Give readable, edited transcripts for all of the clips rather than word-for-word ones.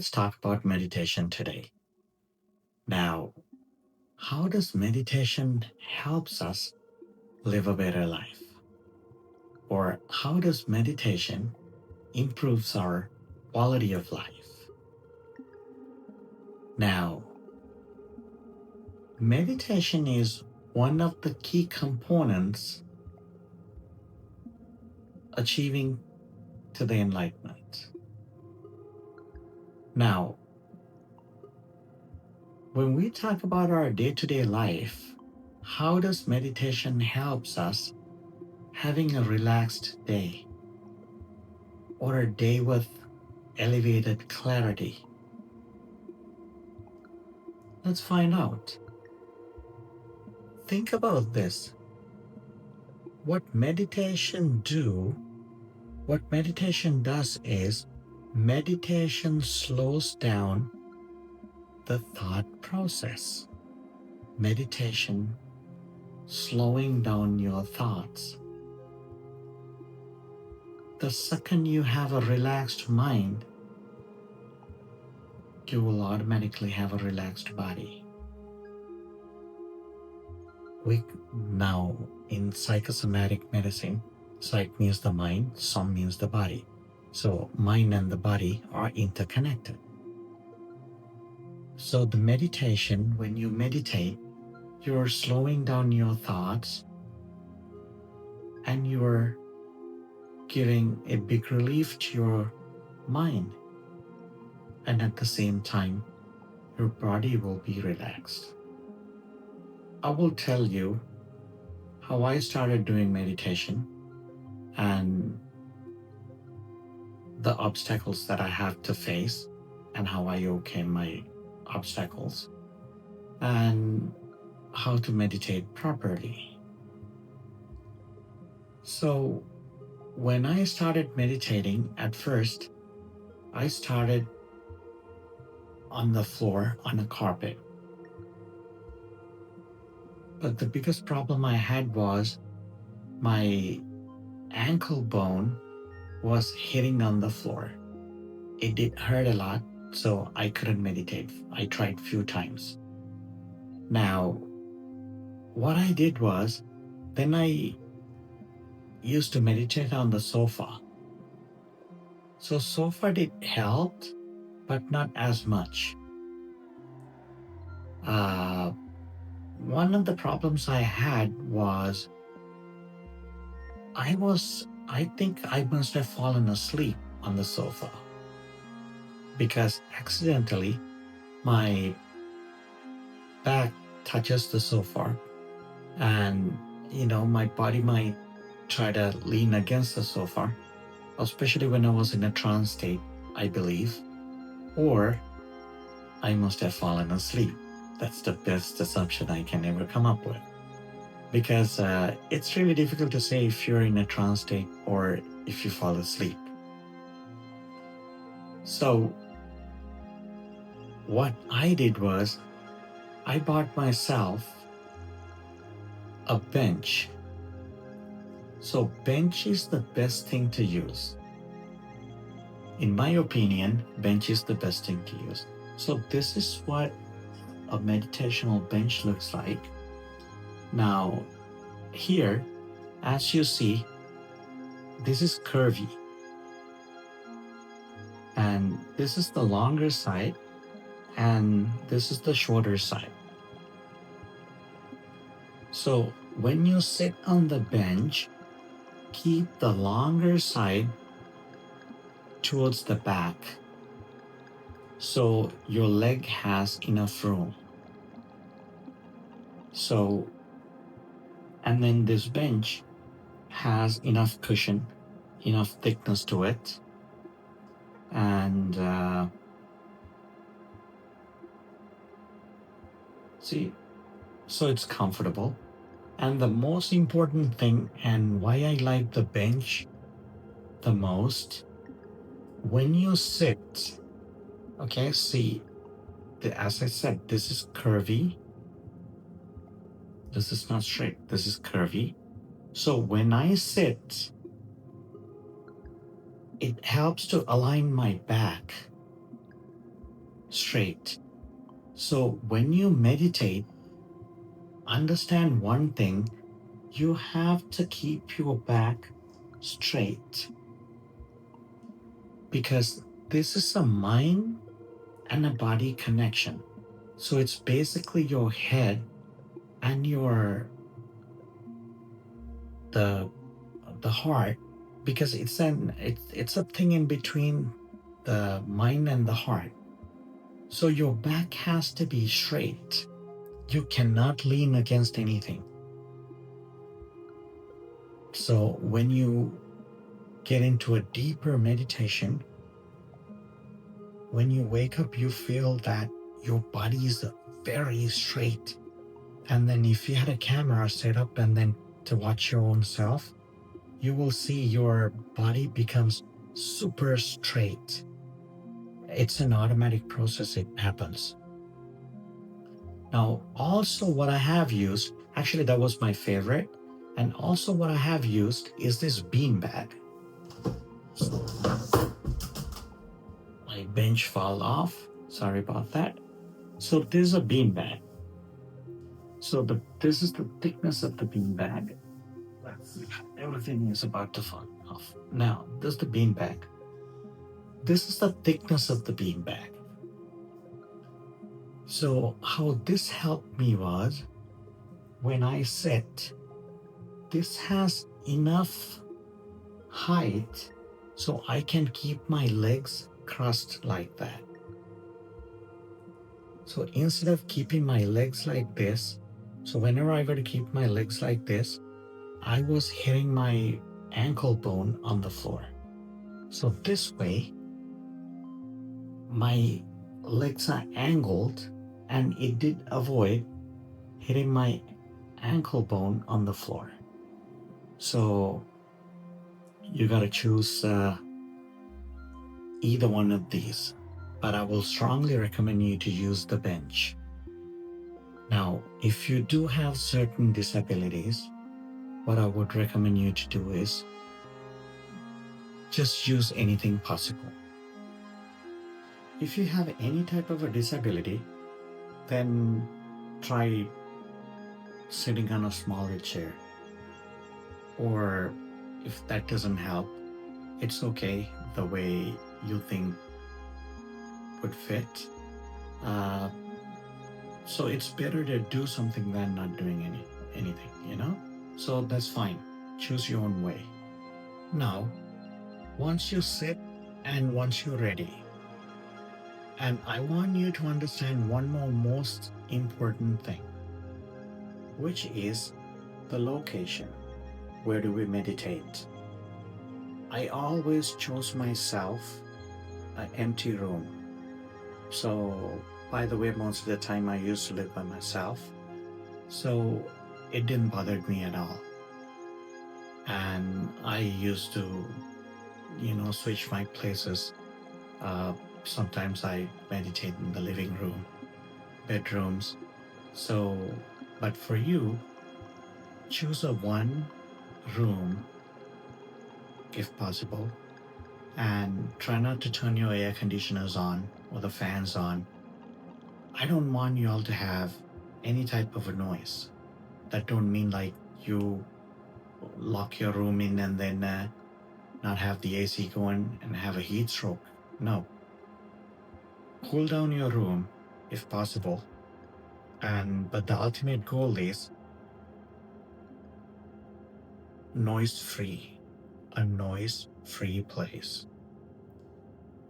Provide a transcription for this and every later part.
Let's talk about meditation today. Now, how does meditation helps us live a better life? Or how does meditation improves our quality of life? Now, meditation is one of the key components achieving to the enlightenment. Now, when we talk about our day-to-day life, how does meditation helps us having a relaxed day or a day with elevated clarity? Let's find out. Think about this. What meditation does is meditation slows down the thought process. Meditation slowing down your thoughts. The second you have a relaxed mind, you will automatically have a relaxed body. Now, in psychosomatic medicine, psych means the mind, som means the body. So mind and the body are interconnected. So the meditation, when you meditate, you're slowing down your thoughts and you're giving a big relief to your mind. And at the same time, your body will be relaxed. I will tell you how I started doing meditation and the obstacles that I have to face and how I overcame my obstacles and how to meditate properly. So when I started meditating, at first, I started on the floor on a carpet. But the biggest problem I had was my ankle bone was hitting on the floor. It did hurt a lot, so I couldn't meditate. I tried a few times. Now, what I did was, then I used to meditate on the sofa. So sofa did help, but not as much. One of the problems I had was I think I must have fallen asleep on the sofa because accidentally my back touches the sofa and my body might try to lean against the sofa, especially when I was in a trance state, I believe, or I must have fallen asleep. That's the best assumption I can ever come up with. Because it's really difficult to say if you're in a trance state or if you fall asleep. So what I did was I bought myself a bench. So bench is the best thing to use. In my opinion, bench is the best thing to use. So this is what a meditational bench looks like. Now, here, as you see, this is curvy. And this is the longer side, and this is the shorter side. So when you sit on the bench, keep the longer side towards the back so your leg has enough room. So, and then this bench has enough cushion, enough thickness to it, and see, so it's comfortable. And the most important thing, and why I like the bench the most, when you sit, okay, see, as I said, this is curvy. This is not straight, this is curvy. So when I sit, it helps to align my back straight. So when you meditate, understand one thing: you have to keep your back straight, because this is a mind and a body connection. So it's basically your head and the the heart, because it's a thing in between the mind and the heart. So your back has to be straight. You cannot lean against anything. So when you get into a deeper meditation, when you wake up, you feel that your body is very straight. And then if you had a camera set up and then to watch your own self, you will see your body becomes super straight. It's an automatic process, it happens. Now, also what I have used, actually that was my favorite, and also what I have used is this bean bag. My bench fell off, sorry about that. So this is a bean bag. So this is the thickness of the bean bag. Everything is about to fall off. Now, this is the bean bag. This is the thickness of the bean bag. So how this helped me was, when I sit, this has enough height so I can keep my legs crossed like that. So instead of keeping my legs like this, so whenever I go to keep my legs like this, I was hitting my ankle bone on the floor. So this way, my legs are angled, and it did avoid hitting my ankle bone on the floor. So you got to choose either one of these, but I will strongly recommend you to use the bench. Now, if you do have certain disabilities, what I would recommend you to do is just use anything possible. If you have any type of a disability, then try sitting on a smaller chair. Or if that doesn't help, it's okay the way you think would fit. So it's better to do something than not doing anything, you know? So that's fine. Choose your own way. Now, once you sit and once you're ready, and I want you to understand one more most important thing, which is the location. Where do we meditate? I always chose myself an empty room. So, by the way, most of the time I used to live by myself. So it didn't bother me at all. And I used to, switch my places. Sometimes I meditate in the living room, bedrooms. So, but for you, choose a one room if possible, and try not to turn your air conditioners on or the fans on. I don't want you all to have any type of a noise. That don't mean like you lock your room in and then not have the AC going and have a heat stroke. No. Cool down your room if possible. But the ultimate goal is noise-free, a noise-free place.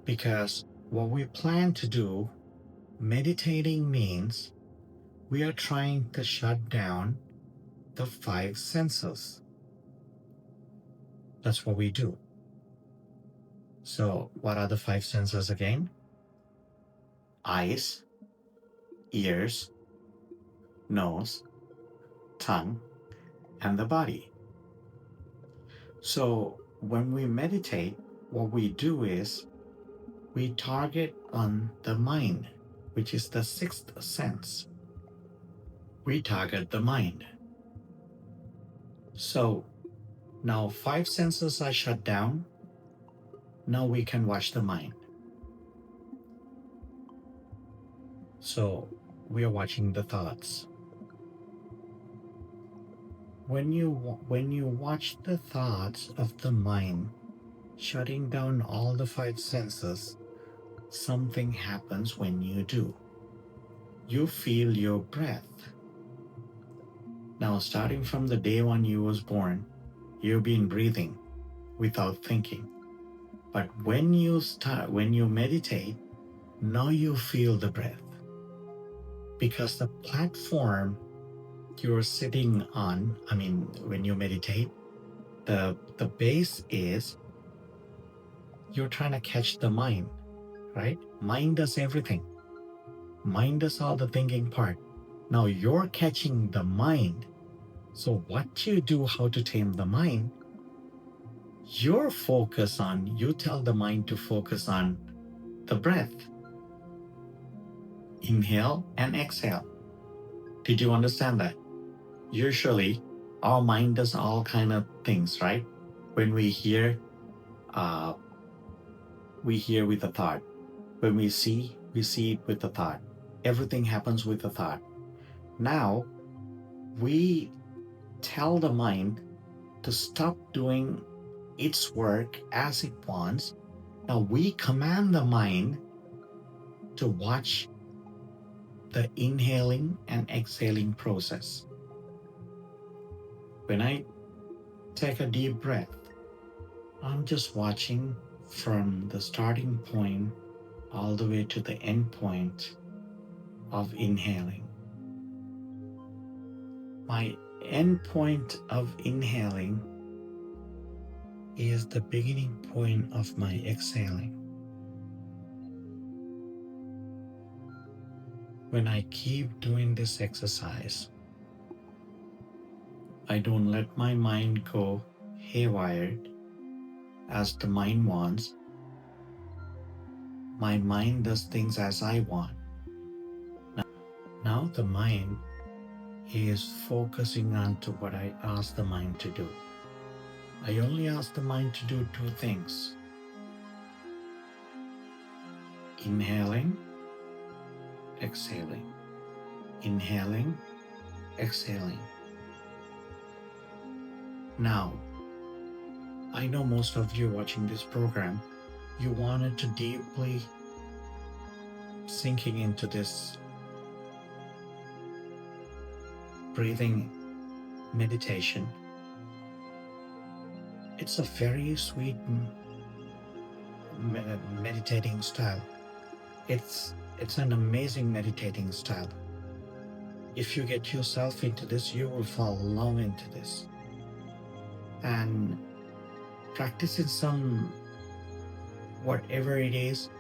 Because what we plan to do, meditating means we are trying to shut down the five senses. That's what we do. So, what are the five senses again? Eyes, ears, nose, tongue, and the body. So, when we meditate, what we do is we target on the mind, which is the sixth sense. We target the mind. So, now five senses are shut down. Now we can watch the mind. So we are watching the thoughts. When you watch the thoughts of the mind, shutting down all the five senses, something happens when you do. You feel your breath. Now, starting from the day when you was born, you've been breathing without thinking. But when you meditate, now you feel the breath. Because the platform you're sitting on, when you meditate, the base is you're trying to catch the mind, right? Mind does everything. Mind does all the thinking part. Now you're catching the mind. So what you do, how to tame the mind, you tell the mind to focus on the breath. Inhale and exhale. Did you understand that? Usually our mind does all kind of things, right? When we hear with a thought. When we see it with a thought. Everything happens with a thought. Now we tell the mind to stop doing its work as it wants. Now we command the mind to watch the inhaling and exhaling process. When I take a deep breath, I'm just watching from the starting point all the way to the end point of inhaling. My end point of inhaling is the beginning point of my exhaling. When I keep doing this exercise, I don't let my mind go haywire as the mind wants. My mind does things as I want. Now the mind is focusing on to what I ask the mind to do. I only ask the mind to do two things: inhaling, exhaling. Inhaling, exhaling. Now, I know most of you watching this program, you wanted to deeply sinking into this breathing meditation. It's a very sweet meditating style. It's an amazing meditating style. If you get yourself into this, you will fall in love into this. And practicing some, whatever it is,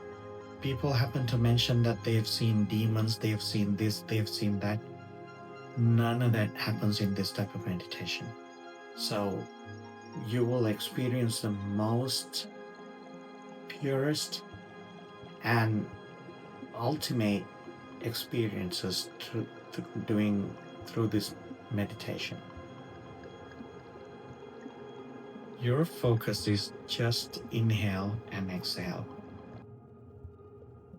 people happen to mention that they've seen demons, they've seen this, they've seen that. None of that happens in this type of meditation. So you will experience the most purest and ultimate experiences through this meditation. Your focus is just inhale and exhale.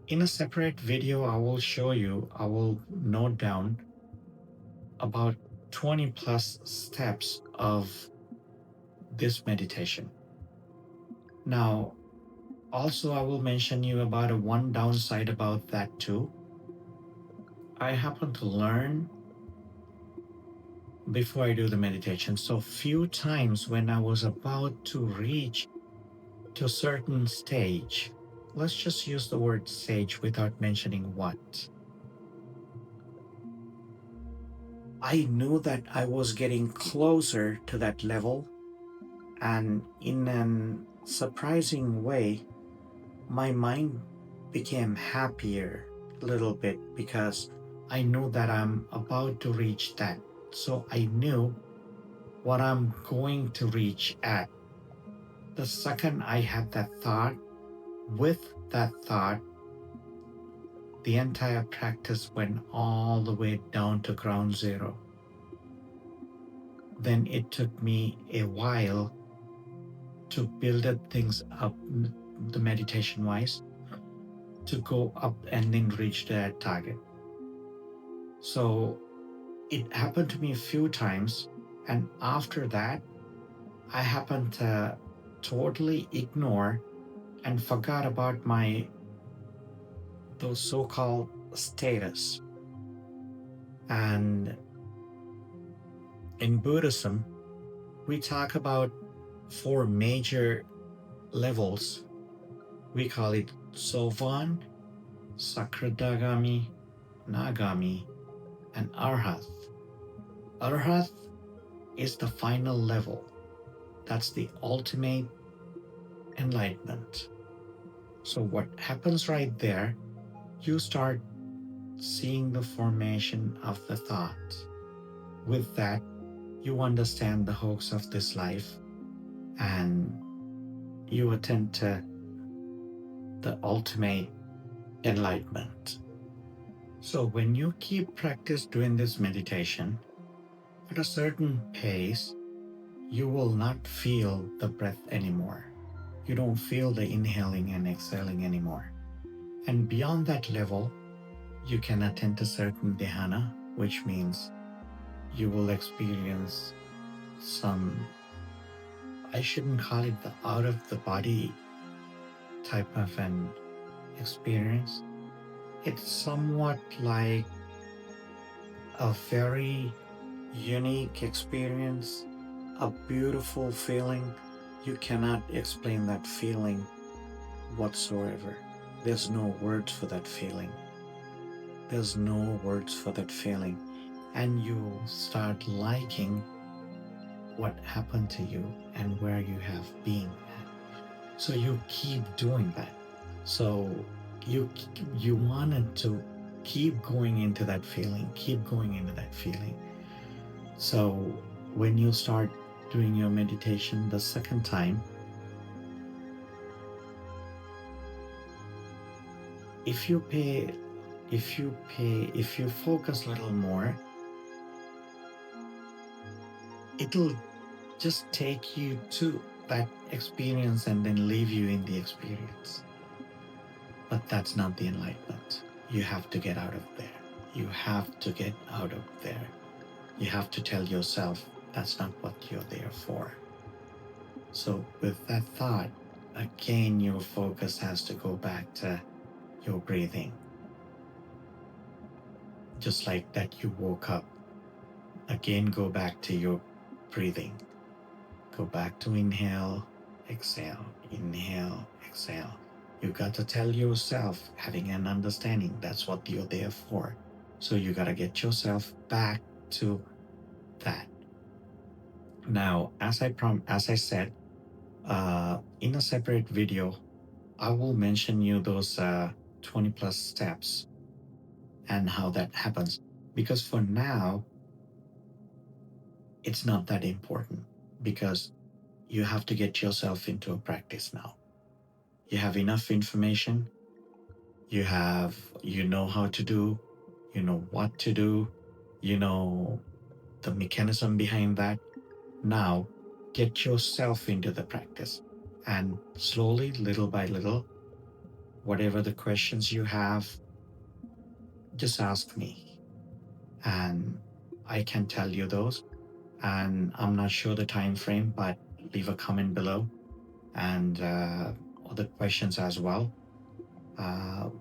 In a separate video, I will note down about 20 plus steps of this meditation. Now, also I will mention you about a one downside about that too. I happen to learn before I do the meditation. So few times when I was about to reach to a certain stage, let's just use the word stage without mentioning what. I knew that I was getting closer to that level, and in a surprising way, my mind became happier a little bit because I knew that I'm about to reach that. So I knew what I'm going to reach at. The second I had that thought, with that thought, the entire practice went all the way down to ground zero. Then it took me a while to build up things up, the meditation wise, to go up and then reach that target. So it happened to me a few times. And after that, I happened to totally ignore and forgot about my those so-called status. And in Buddhism, we talk about four major levels. We call it Sovan, Sakradagami, Nagami, and Arhat. Arhat is the final level. That's the ultimate enlightenment. So what happens right there, you start seeing the formation of the thought. With that, you understand the hoax of this life and you attend to the ultimate enlightenment. So when you keep practice doing this meditation at a certain pace, you will not feel the breath anymore. You don't feel the inhaling and exhaling anymore. And beyond that level, you can attend to certain dhyana, which means you will experience some, I shouldn't call it the out of the body type of an experience. It's somewhat like a very unique experience, a beautiful feeling. You cannot explain that feeling whatsoever. There's no words for that feeling. There's no words for that feeling. And you start liking what happened to you and where you have been at. So you keep doing that. So you wanted to keep going into that feeling, keep going into that feeling. So when you start doing your meditation the second time, if you focus a little more, it'll just take you to that experience and then leave you in the experience. But that's not the enlightenment. You have to get out of there. You have to get out of there. You have to tell yourself that's not what you're there for. So with that thought, again, your focus has to go back to your breathing. Just like that you woke up, again, go back to your breathing. Go back to inhale, exhale, inhale, exhale. You got to tell yourself, having an understanding, that's what you're there for. So you got to get yourself back to that. Now, as I said, in a separate video, I will mention you those 20 plus steps and how that happens. Because for now, it's not that important because you have to get yourself into a practice now. You have enough information. You know how to do, you know what to do, you know the mechanism behind that. Now, get yourself into the practice and slowly, little by little, whatever the questions you have, just ask me and I can tell you those. And I'm not sure the time frame, but leave a comment below and other questions as well.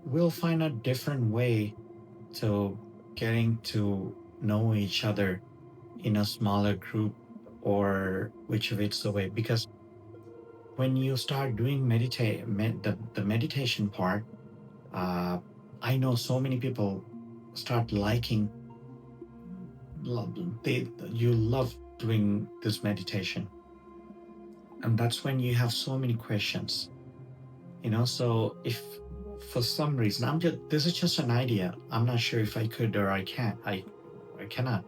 We'll find a different way to getting to know each other in a smaller group or whichever it's the way. Because when you start doing the meditation part, I know so many people start liking, you love doing this meditation. And that's when you have so many questions, so if for some reason this is just an idea, I'm not sure if I could or I cannot,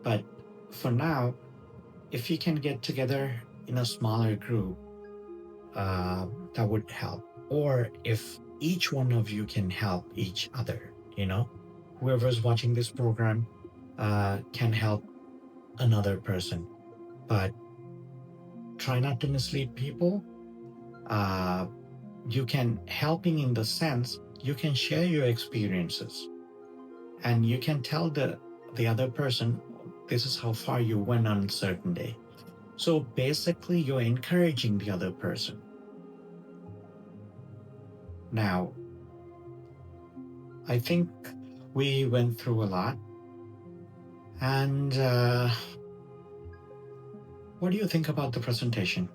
but for now, if you can get together in a smaller group, that would help. Or if each one of you can help each other, whoever's watching this program can help another person, but try not to mislead people. You can helping in the sense you can share your experiences And you can tell the other person, this is how far you went on a certain day. So basically, you're encouraging the other person. Now, I think we went through a lot. And what do you think about the presentation?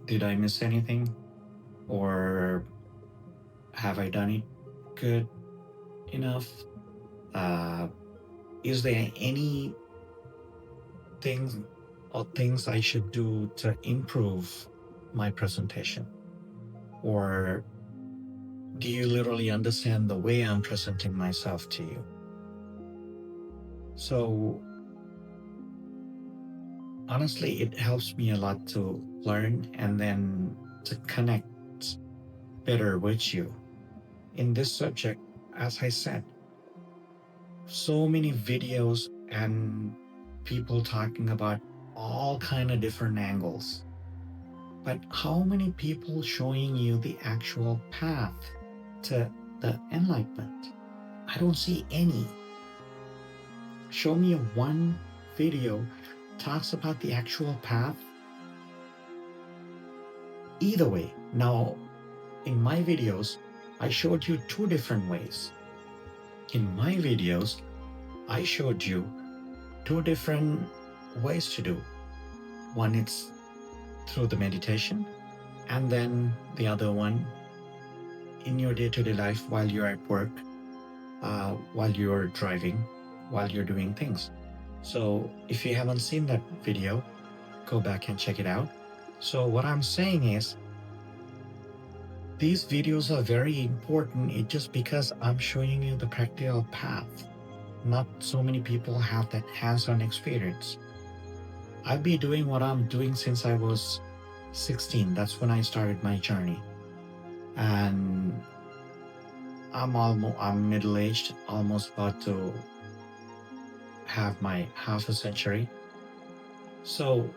Did I miss anything? Or have I done it good enough? Is there any things I should do to improve my presentation? Or do you literally understand the way I'm presenting myself to you? So honestly, it helps me a lot to learn and then to connect better with you. In this subject, as I said, so many videos and people talking about all kind of different angles. But how many people showing you the actual path to the enlightenment? I don't see any. Show me one video talks about the actual path. Either way, now in my videos, I showed you two different ways. In my videos, I showed you two different ways to do. One is through the meditation, and then the other one in your day-to-day life while you're at work, while you're driving, while you're doing things. So if you haven't seen that video, go back and check it out. So what I'm saying is, these videos are very important. It's just because I'm showing you the practical path. Not so many people have that hands-on experience. I've been doing what I'm doing since I was 16. That's when I started my journey. And I'm middle-aged, almost about to have my half a century. So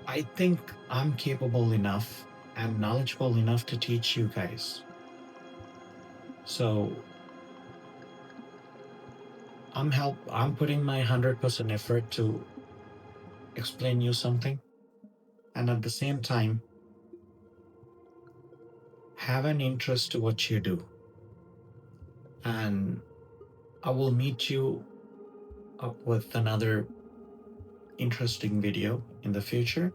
I think I'm capable enough and knowledgeable enough to teach you guys. So I'm putting my 100% effort to explain you something, and at the same time have an interest to what you do. And I will meet you up with another interesting video in the future.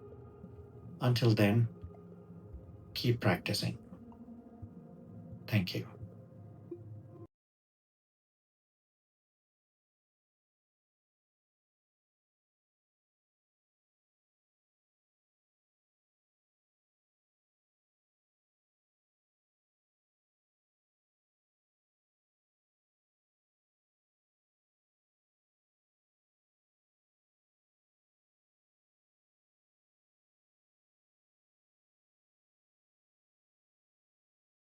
Until then, keep practicing. Thank you.